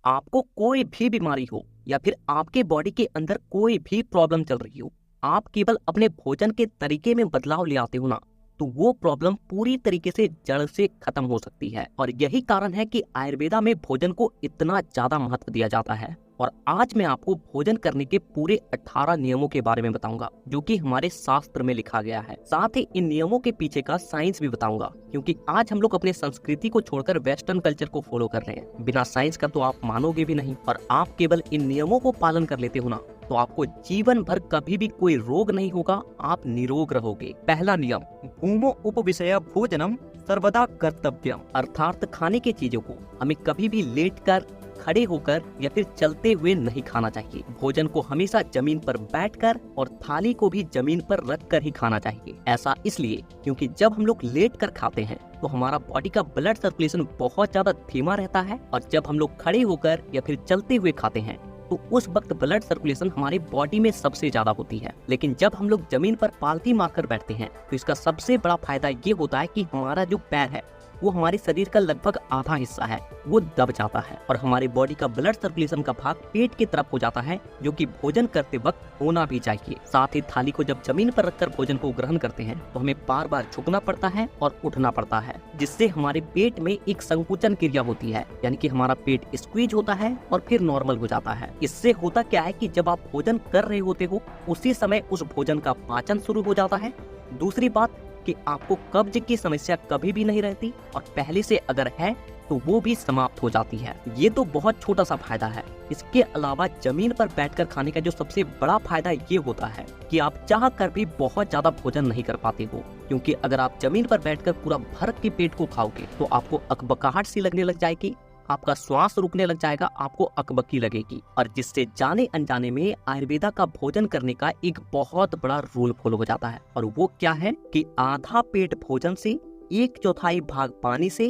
आपको कोई भी बीमारी हो या फिर आपके बॉडी के अंदर कोई भी प्रॉब्लम चल रही हो, आप केवल अपने भोजन के तरीके में बदलाव ले आते हो ना, तो वो प्रॉब्लम पूरी तरीके से जड़ से खत्म हो सकती है। और यही कारण है कि आयुर्वेदा में भोजन को इतना ज्यादा महत्व दिया जाता है। और आज मैं आपको भोजन करने के पूरे 18 नियमों के बारे में बताऊंगा, जो कि हमारे शास्त्र में लिखा गया है। साथ ही इन नियमों के पीछे का साइंस भी बताऊंगा, क्योंकि आज हम लोग अपने संस्कृति को छोड़कर वेस्टर्न कल्चर को फॉलो कर रहे हैं। बिना साइंस का तो आप मानोगे भी नहीं। और आप केवल इन नियमों को पालन कर लेते हो ना, तो आपको जीवन भर कभी भी कोई रोग नहीं होगा, आप निरोग रहोगे। पहला नियम, भूमो उपविशय भोजनम सर्वदा कर्तव्यम। अर्थात खाने की चीजों को हमें कभी भी लेटकर, खड़े होकर या फिर चलते हुए नहीं खाना चाहिए। भोजन को हमेशा जमीन पर बैठकर और थाली को भी जमीन पर रखकर ही खाना चाहिए। ऐसा इसलिए क्योंकि जब हम लोग लेट कर खाते हैं तो हमारा बॉडी का ब्लड सर्कुलेशन बहुत ज्यादा धीमा रहता है, और जब हम लोग खड़े होकर या फिर चलते हुए खाते हैं तो उस वक्त ब्लड सर्कुलेशन हमारी बॉडी में सबसे ज्यादा होती है। लेकिन जब हम लोग जमीन पर पालथी मारकर बैठते हैं तो इसका सबसे बड़ा फायदा ये होता है कि हमारा जो पैर है वो हमारे शरीर का लगभग आधा हिस्सा है, वो दब जाता है और हमारी बॉडी का ब्लड सर्कुलेशन का भाग पेट की तरफ हो जाता है, जो कि भोजन करते वक्त होना भी चाहिए। साथ ही थाली को जब जमीन पर रखकर भोजन को ग्रहण करते हैं तो हमें बार बार झुकना पड़ता है और उठना पड़ता है, जिससे हमारे पेट में एक संकुचन क्रिया होती है, यानी कि हमारा पेट स्क्वीज होता है और फिर नॉर्मल हो जाता है। इससे होता क्या है कि जब आप भोजन कर रहे होते हो उसी समय उस भोजन का पाचन शुरू हो जाता है। दूसरी बात कि आपको कब्ज की समस्या कभी भी नहीं रहती, और पहले से अगर है तो वो भी समाप्त हो जाती है। ये तो बहुत छोटा सा फायदा है। इसके अलावा जमीन पर बैठकर खाने का जो सबसे बड़ा फायदा ये होता है कि आप चाह कर भी बहुत ज्यादा भोजन नहीं कर पाते हो, क्योंकि अगर आप जमीन पर बैठकर पूरा भर के पेट को खाओगे तो आपको अकबकाहट सी लगने लग जाएगी, आपका श्वास रुकने लग जाएगा, आपको अकबकी लगेगी। और जिससे जाने अनजाने में आयुर्वेदा का भोजन करने का एक बहुत बड़ा रूल फॉलो हो जाता है। और वो क्या है कि आधा पेट भोजन से, 1/4 भाग पानी से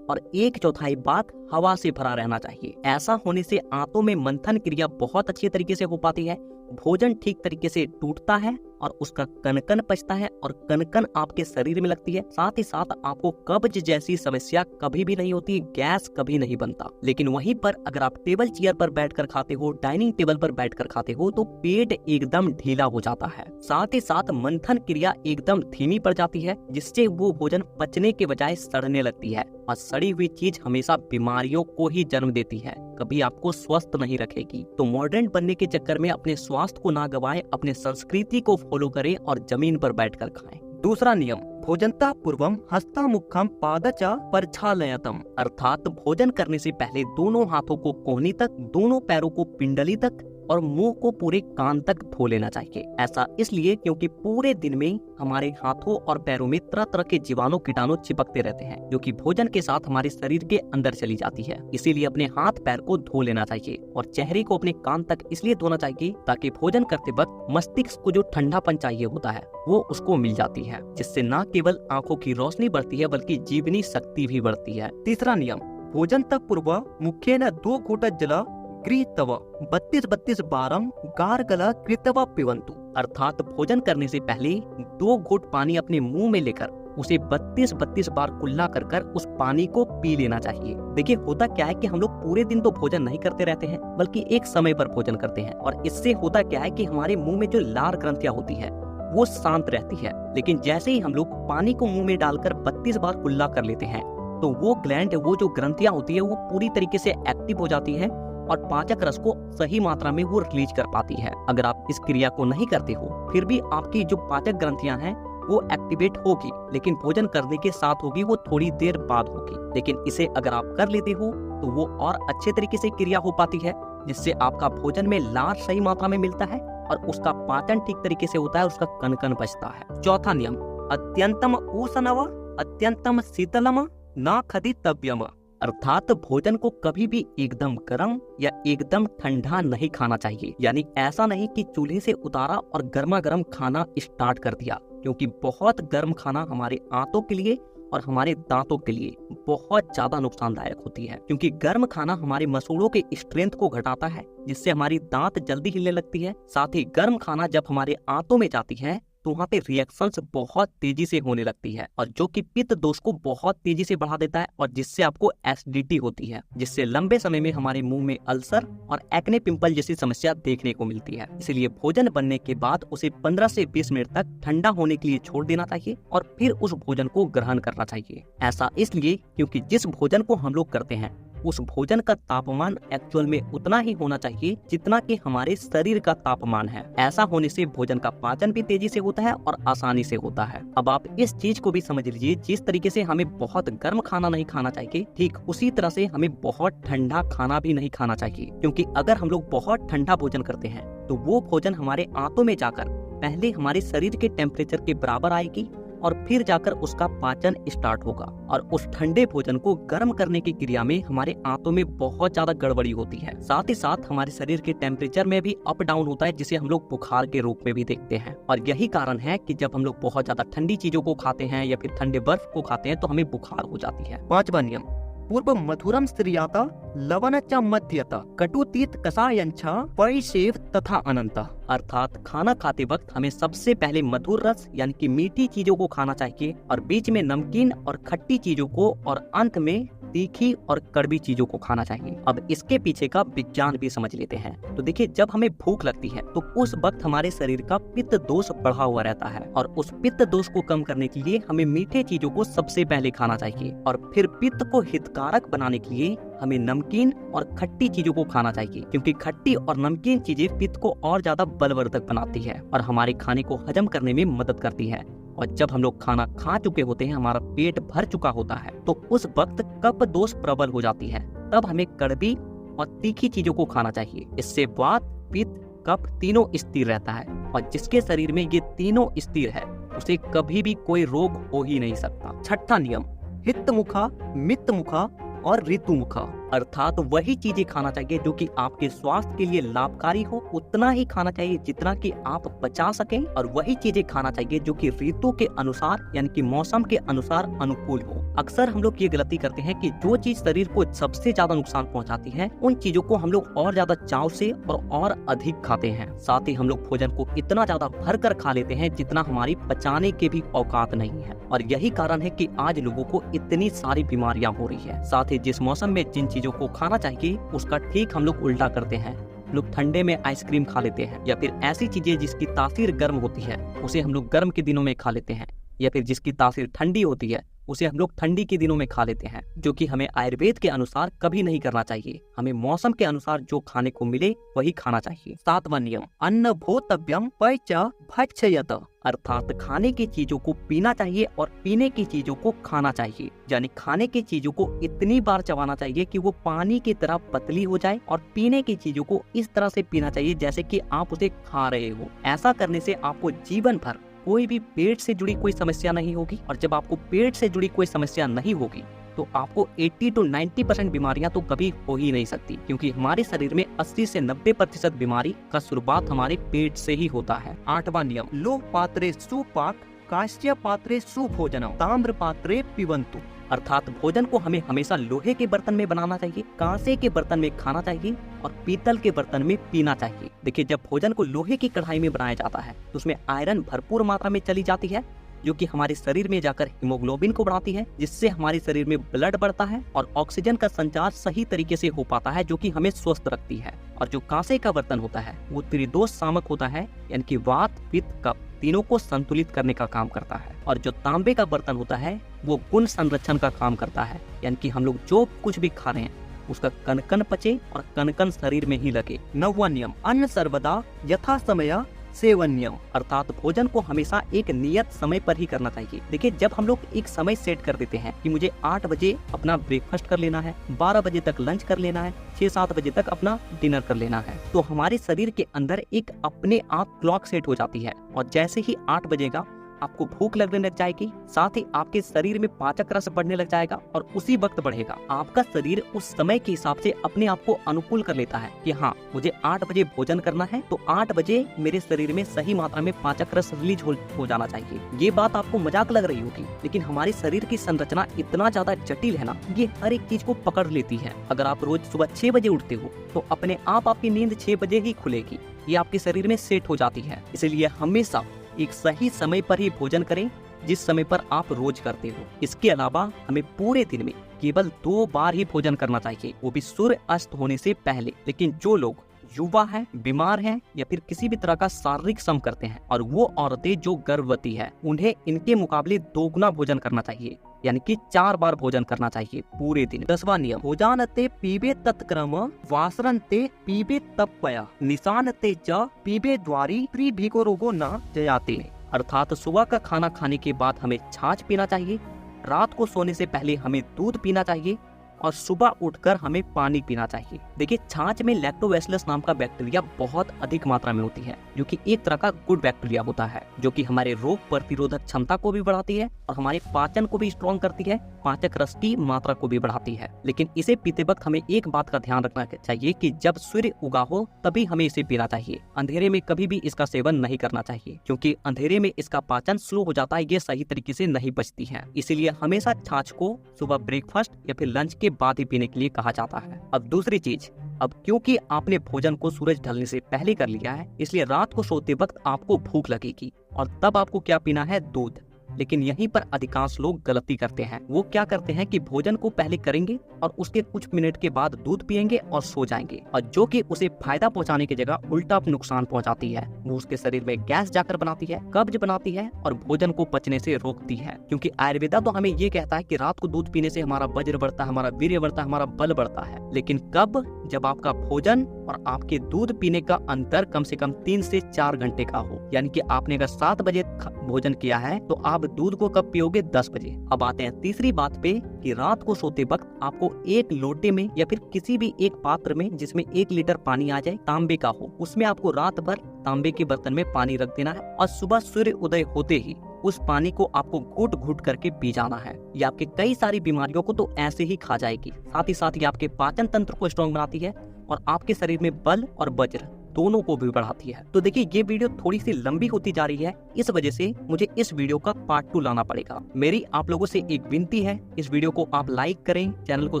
और 1/4 भाग हवा से भरा रहना चाहिए। ऐसा होने से आंतों में मंथन क्रिया बहुत अच्छे तरीके से हो पाती है, भोजन ठीक तरीके से टूटता है और उसका कनकन पचता है, और कनकन आपके शरीर में लगती है। साथ ही साथ आपको कब्ज जैसी समस्या कभी भी नहीं होती, गैस कभी नहीं बनता। लेकिन वहीं पर अगर आप टेबल चेयर पर बैठकर खाते हो, डाइनिंग टेबल पर बैठकर खाते हो, तो पेट एकदम ढीला हो जाता है। साथ ही साथ मंथन क्रिया एकदम धीमी पड़ जाती है, जिससे वो भोजन पचने के बजाय सड़ने लगती है, और सड़ी हुई चीज हमेशा बीमारियों को ही जन्म देती है, कभी आपको स्वस्थ नहीं रखेगी। तो मॉडर्न बनने के चक्कर में अपने स्वास्थ्य को ना गवाएं, अपने संस्कृति को फॉलो करें और जमीन पर बैठकर खाएं। दूसरा नियम, भोजनता पूर्वम हस्ता मुखम पादच प्रक्षालयतम। अर्थात भोजन करने से पहले दोनों हाथों को कोहनी तक, दोनों पैरों को पिंडली तक और मुंह को पूरे कान तक धो लेना चाहिए। ऐसा इसलिए क्योंकि पूरे दिन में हमारे हाथों और पैरों में तरह तरह के जीवाणु कीटाणु चिपकते रहते हैं, जो कि भोजन के साथ हमारे शरीर के अंदर चली जाती है। इसीलिए अपने हाथ पैर को धो लेना चाहिए, और चेहरे को अपने कान तक इसलिए धोना चाहिए ताकि भोजन करते वक्त मस्तिष्क को जो ठंडापन चाहिए होता है वो उसको मिल जाती है, जिससे न केवल आंखों की रोशनी बढ़ती है बल्कि जीवनी शक्ति भी बढ़ती है। तीसरा नियम, भोजन तक पूर्व मुख्येन 2 घूंट जल गृहीत्वा 32 बारम गार्गला कृत्वा पिबन्तु। अर्थात भोजन करने से पहले 2 घूंट पानी अपने मुंह में लेकर उसे 32 बार कुल्ला कर उस पानी को पी लेना चाहिए। देखिए होता क्या है कि हम लोग पूरे दिन तो भोजन नहीं करते रहते हैं, बल्कि एक समय पर भोजन करते हैं, और इससे होता क्या है कि हमारे मुंह में जो लार ग्रंथियां होती है वो शांत रहती है। लेकिन जैसे ही हम लोग पानी को मुंह में डालकर 32 बार कुल्ला कर लेते हैं तो वो ग्लैंड, वो जो ग्रंथियां होती है वो पूरी तरीके से एक्टिव हो जाती है और पाचक रस को सही मात्रा में वो रिलीज कर पाती है। अगर आप इस क्रिया को नहीं करते हो फिर भी आपकी जो पाचक ग्रंथियां हैं वो एक्टिवेट होगी, लेकिन भोजन करने के साथ होगी, वो थोड़ी देर बाद होगी। लेकिन इसे अगर आप कर लेते हो तो वो और अच्छे तरीके से क्रिया हो पाती है, जिससे आपका भोजन में लार सही मात्रा में मिलता है और उसका पाचन ठीक तरीके से होता है, उसका कनकन बचता है। चौथा नियम, अत्यंतम उष्णव अत्यंतम शीतलम न खदितव्यम। अर्थात भोजन को कभी भी एकदम गर्म या एकदम ठंडा नहीं खाना चाहिए। यानी ऐसा नहीं कि चूल्हे से उतारा और गर्मा गर्म खाना स्टार्ट कर दिया, क्योंकि बहुत गर्म खाना हमारे आंतों के लिए और हमारे दांतों के लिए बहुत ज्यादा नुकसानदायक होती है, क्योंकि गर्म खाना हमारे मसूड़ों के स्ट्रेंथ को घटाता है, जिससे हमारी दांत जल्दी हिलने लगती है। साथ ही गर्म खाना जब हमारे आंतों में जाती है तो वहाँ पे रिएक्शंस बहुत तेजी से होने लगती है, और जो कि पित्त दोष को बहुत तेजी से बढ़ा देता है, और जिससे आपको एसिडिटी होती है, जिससे लंबे समय में हमारे मुंह में अल्सर और एक्ने पिंपल जैसी समस्या देखने को मिलती है। इसलिए भोजन बनने के बाद उसे 15 से 20 मिनट तक ठंडा होने के लिए छोड़ देना चाहिए और फिर उस भोजन को ग्रहण करना चाहिए। ऐसा इसलिए क्योंकि जिस भोजन को हम लोग करते हैं उस भोजन का तापमान एक्चुअल में उतना ही होना चाहिए जितना कि हमारे शरीर का तापमान है। ऐसा होने से भोजन का पाचन भी तेजी से होता है और आसानी से होता है। अब आप इस चीज को भी समझ लीजिए, जिस तरीके से हमें बहुत गर्म खाना नहीं खाना चाहिए, ठीक उसी तरह से हमें बहुत ठंडा खाना भी नहीं खाना चाहिए, क्योंकि अगर हम लोग बहुत ठंडा भोजन करते हैं तो वो भोजन हमारे आंतों में जाकर पहले हमारे शरीर के टेम्परेचर के बराबर आएगी और फिर जाकर उसका पाचन स्टार्ट होगा, और उस ठंडे भोजन को गर्म करने की क्रिया में हमारे आंतों में बहुत ज्यादा गड़बड़ी होती है। साथ ही साथ हमारे शरीर के टेम्परेचर में भी अप डाउन होता है, जिसे हम लोग बुखार के रूप में भी देखते हैं। और यही कारण है कि जब हम लोग बहुत ज्यादा ठंडी चीजों को खाते हैं या फिर ठंडे बर्फ को खाते हैं तो हमें बुखार हो जाती है। 5वां नियम, पूर्व मधुरम स्त्रियाता लवणच मध्यत कटुतीत कषायंच परिसेव तथा अनंत। अर्थात खाना खाते वक्त हमें सबसे पहले मधुर रस यानी कि मीठी चीजों को खाना चाहिए, और बीच में नमकीन और खट्टी चीजों को, और अंत में तीखी और कड़वी चीजों को खाना चाहिए। अब इसके पीछे का विज्ञान भी समझ लेते हैं। तो देखिए, जब हमें भूख लगती है तो उस वक्त हमारे शरीर का पित्त दोष बढ़ा हुआ रहता है, और उस पित्त दोष को कम करने के लिए हमें मीठे चीजों को सबसे पहले खाना चाहिए, और फिर पित्त को हितकारक बनाने के लिए हमें नमकीन और खट्टी चीजों को खाना चाहिए, क्योंकि खट्टी और नमकीन चीजें पित्त को और ज्यादा बलवर्धक बनाती है और हमारे खाने को हजम करने में मदद करती है। और जब हम लोग खाना खा चुके होते हैं, हमारा पेट भर चुका होता है, तो उस वक्त कफ दोष प्रबल हो जाती है। तब हमें कड़वी और तीखी चीजों को खाना चाहिए। इससे वात, पित्त, कफ तीनों स्थिर रहता है, और जिसके शरीर में ये तीनों स्थिर है उसे कभी भी कोई रोग हो ही नहीं सकता। 6वां नियम, हित मुखा, मित मुखा और ऋतु मुखा। अर्थात वही चीजें खाना चाहिए जो कि आपके स्वास्थ्य के लिए लाभकारी हो, उतना ही खाना चाहिए जितना कि आप पचा सकें, और वही चीजें खाना चाहिए जो कि ऋतु के अनुसार यानी कि मौसम के अनुसार अनुकूल हो। अक्सर हम लोग ये गलती करते हैं कि जो चीज शरीर को सबसे ज्यादा नुकसान पहुंचाती है उन चीजों को हम लोग और ज्यादा चाव से और अधिक खाते हैं। साथ ही हम लोग भोजन को इतना ज्यादा भर कर खा लेते हैं जितना हमारी पचाने के भी औकात नहीं है, और यही कारण है कि आज लोगों को इतनी सारी बीमारियां हो रही है। साथ ही जिस मौसम में जिन चीजों को खाना चाहिए उसका ठीक हम लोग उल्टा करते हैं। लोग ठंडे में आइसक्रीम खा लेते हैं, या फिर ऐसी चीजें जिसकी तासीर गर्म होती है उसे हम लोग गर्म के दिनों में खा लेते हैं, या फिर जिसकी तासीर ठंडी होती है उसे हम लोग ठंडी के दिनों में खा लेते हैं, जो कि हमें आयुर्वेद के अनुसार कभी नहीं करना चाहिए। हमें मौसम के अनुसार जो खाने को मिले वही खाना चाहिए। 7वां नियम, अन्न भोतव्यम पच भक्षयत। अर्थात खाने की चीजों को पीना चाहिए और पीने की चीजों को खाना चाहिए, यानी खाने की चीजों को इतनी बार चबाना चाहिए कि वो पानी की तरह पतली हो जाए, और पीने की चीजों को इस तरह से पीना चाहिए जैसे कि आप उसे खा रहे हो। ऐसा करने से आपको जीवन भर कोई भी पेट से जुड़ी कोई समस्या नहीं होगी, और जब आपको पेट से जुड़ी कोई समस्या नहीं होगी तो आपको 80 to 90% बीमारियां तो कभी हो ही नहीं सकती, क्योंकि हमारे शरीर में 80 से 90% बीमारी का शुरुआत हमारे पेट से ही होता है। 8वां नियम, लोह पात्रे सुपाक कांस्य पात्रे सुभोजनम ताम्र पात्रे पिबन्तु। अर्थात भोजन को हमें हमेशा लोहे के बर्तन में बनाना चाहिए, कांसे के बर्तन में खाना चाहिए और पीतल के बर्तन में पीना चाहिए। देखिए, जब भोजन को लोहे की कढ़ाई में बनाया जाता है तो उसमें आयरन भरपूर मात्रा में चली जाती है, जो कि हमारे शरीर में जाकर हीमोग्लोबिन को बढ़ाती है, जिससे हमारे शरीर में ब्लड बढ़ता है और ऑक्सीजन का संचार सही तरीके से हो पाता है, जो कि हमें स्वस्थ रखती है। और जो कांसे का बर्तन होता है वो त्रिदोष सामक होता है, यानी कि वात, पित्त, कफ तीनों को संतुलित करने का काम करता है। और जो तांबे का बर्तन होता है वो गुण संरक्षण का काम करता है, यानी कि हम लोग जो कुछ भी खा रहे हैं उसका कण कण पचे और कण कण शरीर में ही लगे। 9वां नियम, अन्न सर्वदा यथा समय सेवन्यम। अर्थात भोजन को हमेशा एक नियत समय पर ही करना चाहिए। देखिए, जब हम लोग एक समय सेट कर देते हैं कि मुझे 8 बजे अपना ब्रेकफास्ट कर लेना है, 12 बजे तक लंच कर लेना है, 6-7 बजे तक अपना डिनर कर लेना है, तो हमारे शरीर के अंदर एक अपने आप क्लॉक सेट हो जाती है, और जैसे ही 8 बजेगा आपको भूख लगने लग जाएगी, साथ ही आपके शरीर में पाचक रस बढ़ने लग जाएगा और उसी वक्त बढ़ेगा। आपका शरीर उस समय के हिसाब से अपने आप को अनुकूल कर लेता है कि हाँ, मुझे 8 बजे भोजन करना है, तो 8 बजे मेरे शरीर में सही मात्रा में पाचक रस रिलीज हो जाना चाहिए। ये बात आपको मजाक लग रही होगी, लेकिन हमारे शरीर की संरचना इतना ज्यादा जटिल है ना, ये हर एक चीज को पकड़ लेती है। अगर आप रोज सुबह 6 बजे उठते हो तो अपने आप आपकी नींद 6 बजे ही खुलेगी, ये आपके शरीर में सेट हो जाती है। इसलिए हमेशा एक सही समय पर ही भोजन करें, जिस समय पर आप रोज करते हो। इसके अलावा हमें पूरे दिन में केवल 2 बार ही भोजन करना चाहिए, वो भी सूर्य अस्त होने से पहले। लेकिन जो लोग युवा हैं, बीमार हैं या फिर किसी भी तरह का शारीरिक श्रम करते हैं और वो औरतें जो गर्भवती है, उन्हें इनके मुकाबले 2 गुना भोजन करना चाहिए, यानी कि 4 बार भोजन करना चाहिए पूरे दिन। 10वां नियम, भोजानते पीबे तत्क्रम वासरन्ते पीबे तपया निशानते च पीबे द्वारी त्रिभिको रोगो न जयाते। अर्थात सुबह का खाना खाने के बाद हमें छाछ पीना चाहिए, रात को सोने से पहले हमें दूध पीना चाहिए और सुबह उठकर हमें पानी पीना चाहिए। देखिए, छाछ में लैक्टोबैसिलस नाम का बैक्टीरिया बहुत अधिक मात्रा में होती है, जो कि एक तरह का गुड बैक्टीरिया होता है, जो कि हमारे रोग प्रतिरोधक क्षमता को भी बढ़ाती है और हमारे पाचन को भी स्ट्रॉन्ग करती है, पाचक रस की मात्रा को भी बढ़ाती है। लेकिन इसे पीते वक्त हमें एक बात का ध्यान रखना चाहिए कि जब सूर्य उगा हो तभी हमें इसे पीना चाहिए। अंधेरे में कभी भी इसका सेवन नहीं करना चाहिए, क्योंकि अंधेरे में इसका पाचन स्लो हो जाता है, ये सही तरीके से नहीं पचती है। इसीलिए हमेशा छाछ को सुबह ब्रेकफास्ट या फिर लंच के बाद ही पीने के लिए कहा जाता है। अब दूसरी चीज, अब क्योंकि आपने भोजन को सूरज ढलने से पहले कर लिया है, इसलिए रात को सोते वक्त आपको भूख लगेगी और तब आपको क्या पीना है? दूध। लेकिन यहीं पर अधिकांश लोग गलती करते हैं। वो क्या करते हैं कि भोजन को पहले करेंगे और उसके कुछ मिनट के बाद दूध पिएंगे और सो जाएंगे, और जो कि उसे फायदा पहुंचाने की जगह उल्टा नुकसान पहुंचाती है। वो उसके शरीर में गैस जाकर बनाती है, कब्ज बनाती है और भोजन को पचने से रोकती है। क्योंकि आयुर्वेदा तो हमें ये कहता है कि रात को दूध पीने से हमारा वज्र बढ़ता है, हमारा वीर्य बढ़ता है, हमारा बल बढ़ता है। लेकिन कब? जब आपका भोजन और आपके दूध पीने का अंतर कम से कम 3 से 4 घंटे का हो। यानी कि आपने अगर 7 बजे भोजन किया है तो आप दूध को कब पियोगे? 10 बजे। अब आते हैं तीसरी बात पे कि रात को सोते वक्त आपको एक लोटे में या फिर किसी भी एक पात्र में जिसमें 1 लीटर पानी आ जाए, तांबे का हो, उसमें आपको रात भर तांबे के बर्तन में पानी रख देना है और सुबह सूर्य उदय होते ही उस पानी को आपको घुट घुट करके पी जाना है। ये आपके कई सारी बीमारियों को तो ऐसे ही खा जाएगी, साथ ही आपके पाचन तंत्र को स्ट्रॉन्ग बनाती है और आपके शरीर में बल और वज्र दोनों को भी बढ़ाती है। तो देखिए, ये वीडियो थोड़ी सी लंबी होती जा रही है, इस वजह से मुझे इस वीडियो का पार्ट 2 लाना पड़ेगा। मेरी आप लोगों से एक विनती है, इस वीडियो को आप लाइक करें, चैनल को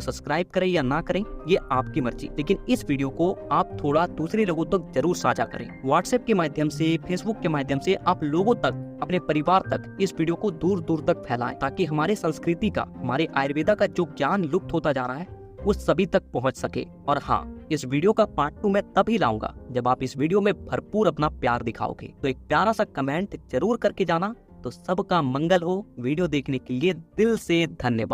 सब्सक्राइब करें या ना करें, ये आपकी मर्जी, लेकिन इस वीडियो को आप थोड़ा दूसरे लोगों तक जरूर साझा करें। व्हाट्सएप के माध्यम से, फेसबुक के माध्यम से आप लोगों तक, अपने परिवार तक इस वीडियो को दूर दूर तक फैलाएं, ताकि हमारे संस्कृति का, हमारे आयुर्वेदा का जो ज्ञान लुप्त होता जा रहा है वो सभी तक पहुंच सके। और हाँ, इस वीडियो का पार्ट 2 मैं तभी लाऊंगा जब आप इस वीडियो में भरपूर अपना प्यार दिखाओगे। तो एक प्यारा सा कमेंट जरूर करके जाना। तो सबका मंगल हो। वीडियो देखने के लिए दिल से धन्यवाद।